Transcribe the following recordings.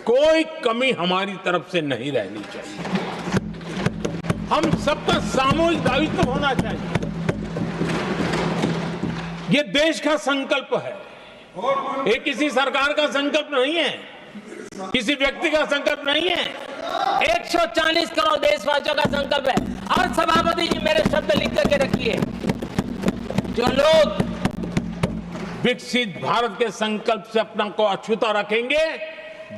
कोई कमी हमारी तरफ से नहीं रहनी चाहिए। हम सबका सामूहिक दायित्व होना चाहिए। ये देश का संकल्प है, ये किसी सरकार का संकल्प नहीं है, किसी व्यक्ति का संकल्प नहीं है, 140 करोड़ देशवासियों का संकल्प है। और सभापति जी मेरे शब्द लिख करके रखिए, जो लोग विकसित भारत के संकल्प से अपना को अछूता रखेंगे,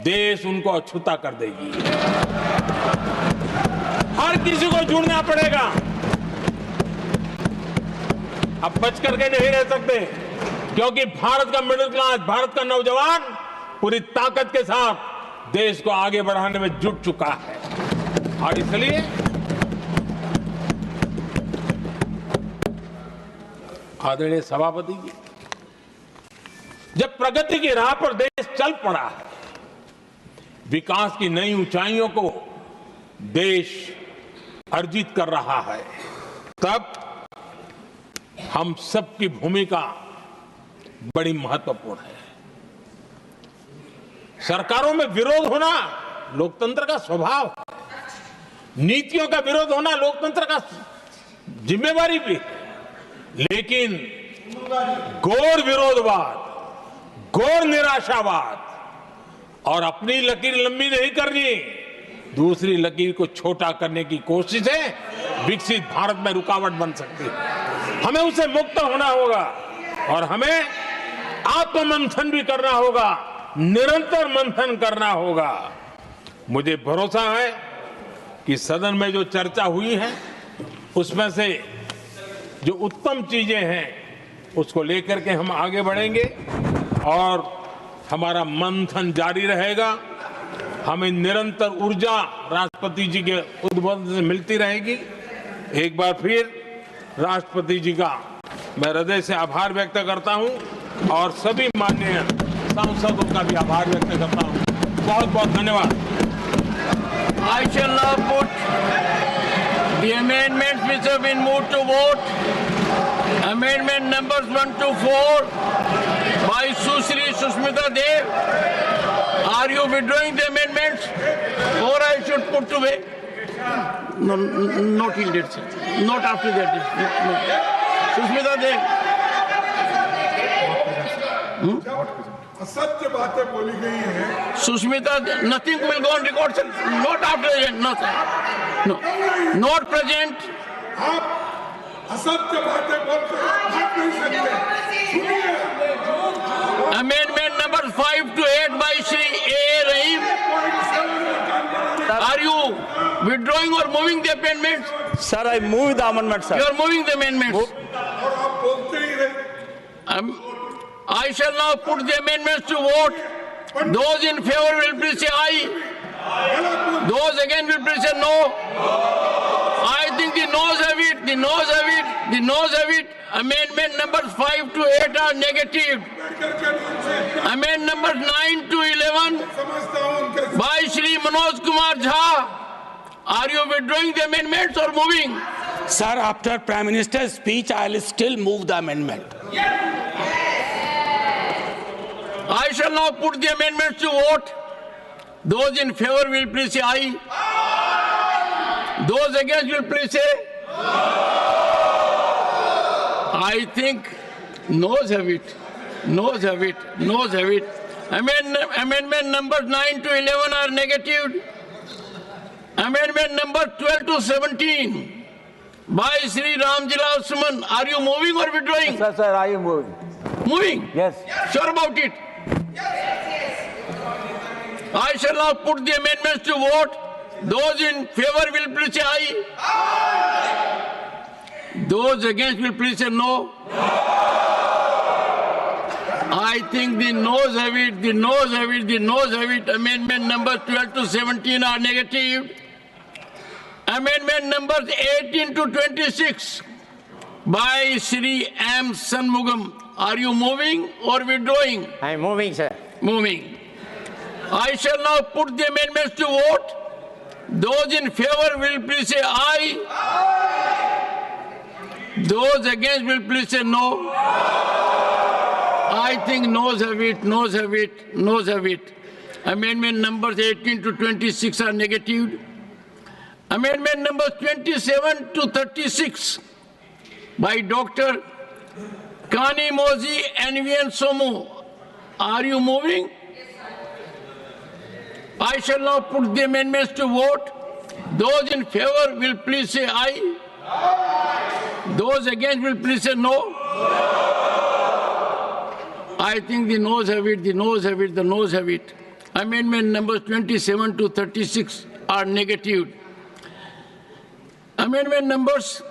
देश उनको अछूता कर देगी। हर किसी को जुड़ना पड़ेगा। अब बच करके नहीं रह सकते, क्योंकि भारत का मिडिल क्लास, भारत का नौजवान पूरी ताकत के साथ देश को आगे बढ़ाने में जुट चुका है। और इसलिए आदरणीय सभापति जी, जब प्रगति की राह पर देश चल पड़ा है, विकास की नई ऊंचाइयों को देश अर्जित कर रहा है, तब हम सबकी भूमिका बड़ी महत्वपूर्ण है। सरकारों में विरोध होना लोकतंत्र का स्वभाव है, नीतियों का विरोध होना लोकतंत्र का जिम्मेवारी भी है, लेकिन घोर विरोधवाद, घोर निराशावाद और अपनी लकीर लंबी नहीं करनी, दूसरी लकीर को छोटा करने की कोशिश है विकसित भारत में रुकावट बन सकती है। हमें उसे मुक्त होना होगा और हमें आत्ममंथन भी करना होगा, निरंतर मंथन करना होगा। मुझे भरोसा है कि सदन में जो चर्चा हुई है उसमें से जो उत्तम चीजें हैं उसको लेकर के हम आगे बढ़ेंगे और हमारा मंथन जारी रहेगा। हमें निरंतर ऊर्जा राष्ट्रपति जी के उद्बोधन से मिलती रहेगी। एक बार फिर राष्ट्रपति जी का मैं हृदय से आभार व्यक्त करता हूं और सभी माननीय सांसदों का भी आभार व्यक्त करता हूं। बहुत बहुत धन्यवाद। I shall now put the amendments which have been moved to vote. Amendment numbers 1 to 4 by Sushri Sushmita Dev. Are you withdrawing the amendments or I should put to way? No, not till date, sir. Not after that. No. Sushmita Dev. असत्य बातें बोली गई हैं। Sushmita, nothing will go on record, sir. Not after that. No, sir. No. Not present. आप असत्य बातें बोलते आप नहीं सकते। Amendment number 5 to 8 by Shri A. Rahim. Are you withdrawing or moving the amendments? Sir, I move the amendment, sir. You are moving the amendments. और आप बोलते ही रहे। I shall now put the amendments to vote. Those in favor will please say aye. Those against will please say no. I think the noes have it, the noes have it, the noes have it. Amendment numbers 5 to 8 are negative. Amendment numbers 9 to 11 by Shri Manoj Kumar Jha. Are you withdrawing the amendments or moving? Sir, after Prime Minister's speech, I will still move the amendment. I shall now put the amendments to vote. Those in favor will please say aye. Those against will please say. I think noes have it. Noes have it. Noes have it. Amendment numbers 9 to 11 are negative. Amendment number 12 to 17 by Sri Ramjilal Suman. Are you moving or withdrawing? Sir, I am moving. Moving? Yes. Sure about it? I shall now put the amendments to vote. Those in favor will please say aye. Those against will please say no. I think the noes have it, the noes have it, the noes have it. Amendment numbers 12 to 17 are negative. Amendment numbers 18 to 26 by Shri M. Sanmugam. Are you moving or withdrawing? I am moving, sir. Moving. I shall now put the amendments to vote. Those in favor will please say aye. Those against will please say no. I think noes have it, noes have it, noes have it. Amendment numbers 18 to 26 are negatived. Amendment numbers 27 to 36 by Dr. Kani Mozi and Vian Somu. Are you moving? I shall now put the amendments to vote. Those in favor will please say aye. Those against will please say no. I think the noes have it, the noes have it, the noes have it. Amendment numbers 27 to 36 are negative. Amendment numbers